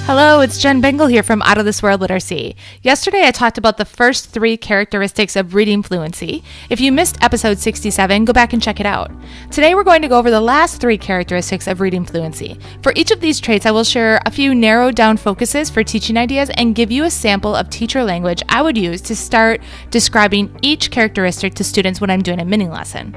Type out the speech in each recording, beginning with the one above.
Hello, it's Jen Bengal here from Out of This World Literacy. Yesterday I talked about the first 3 characteristics of reading fluency. If you missed episode 67, go back and check it out. Today we're going to go over the last 3 characteristics of reading fluency. For each of these traits, I will share a few narrowed down focuses for teaching ideas and give you a sample of teacher language I would use to start describing each characteristic to students when I'm doing a mini lesson.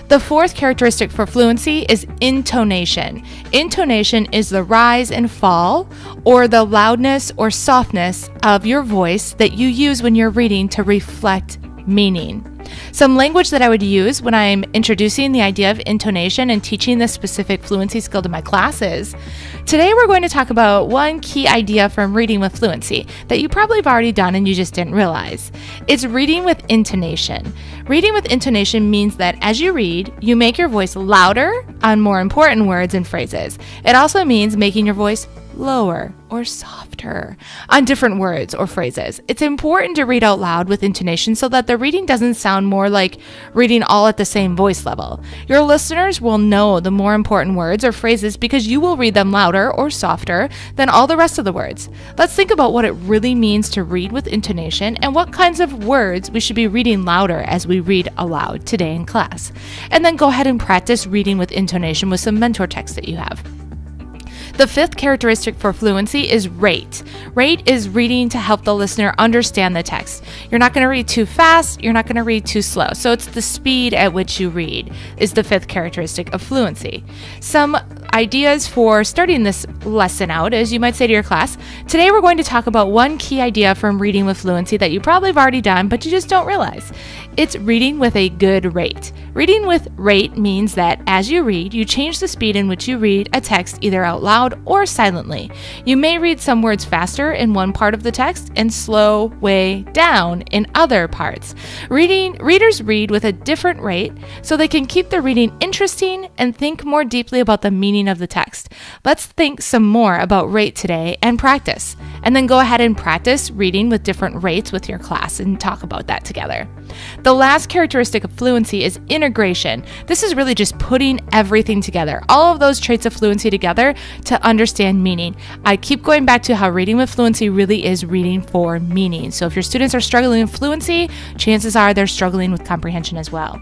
The 4th characteristic for fluency is intonation. Intonation is the rise and fall, or the loudness or softness of your voice that you use when you're reading to reflect meaning. Some language that I would use when I'm introducing the idea of intonation and teaching this specific fluency skill to my classes. Today we're going to talk about one key idea from reading with fluency that you probably have already done and you just didn't realize. It's reading with intonation. Reading with intonation means that as you read, you make your voice louder on more important words and phrases. It also means making your voice lower or softer on different words or phrases. It's important to read out loud with intonation so that the reading doesn't sound more like reading all at the same voice level. Your listeners will know the more important words or phrases because you will read them louder or softer than all the rest of the words. Let's think about what it really means to read with intonation and what kinds of words we should be reading louder as we read aloud today in class. And then go ahead and practice reading with intonation with some mentor text that you have. The 5th characteristic for fluency is rate. Rate is reading to help the listener understand the text. You're not going to read too fast, you're not going to read too slow. So it's the speed at which you read is the 5th characteristic of fluency. Some ideas for starting this lesson out is you might say to your class, today we're going to talk about one key idea from reading with fluency that you probably have already done, but you just don't realize. It's reading with a good rate. Reading with rate means that as you read, you change the speed in which you read a text either out loud or silently. You may read some words faster in one part of the text and slow way down in other parts. Readers read with a different rate so they can keep the reading interesting and think more deeply about the meaning of the text. Let's think some more about rate today and practice. And then go ahead and practice reading with different rates with your class and talk about that together. The last characteristic of fluency is integration. This is really just putting everything together, all of those traits of fluency together to understand meaning. I keep going back to how reading with fluency really is reading for meaning. So if your students are struggling with fluency, chances are they're struggling with comprehension as well.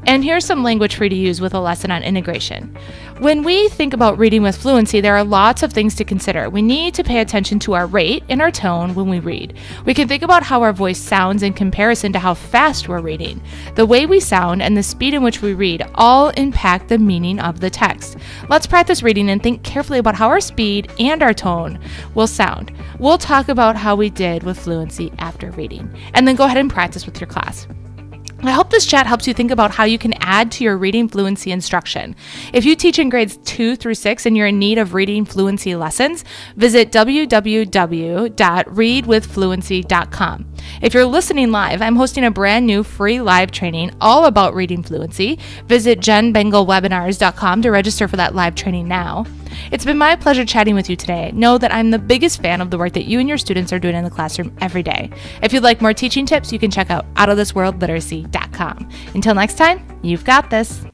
And here's some language for you to use with a lesson on integration. When we think about reading with fluency, there are lots of things to consider. We need to pay attention to our rate and our tone when we read. We can think about how our voice sounds in comparison to how fast we're reading. The way we sound and the speed in which we read all impact the meaning of the text. Let's practice reading and think carefully about how our speed and our tone will sound. We'll talk about how we did with fluency after reading, and then go ahead and practice with your class. I hope this chat helps you think about how you can add to your reading fluency instruction. If you teach in grades 2 through 6 and you're in need of reading fluency lessons, visit www.readwithfluency.com. If you're listening live, I'm hosting a brand new free live training all about reading fluency. Visit jenbengalwebinars.com to register for that live training now. It's been my pleasure chatting with you today. Know that I'm the biggest fan of the work that you and your students are doing in the classroom every day. If you'd like more teaching tips, you can check out outofthisworldliteracy.com. Until next time, you've got this.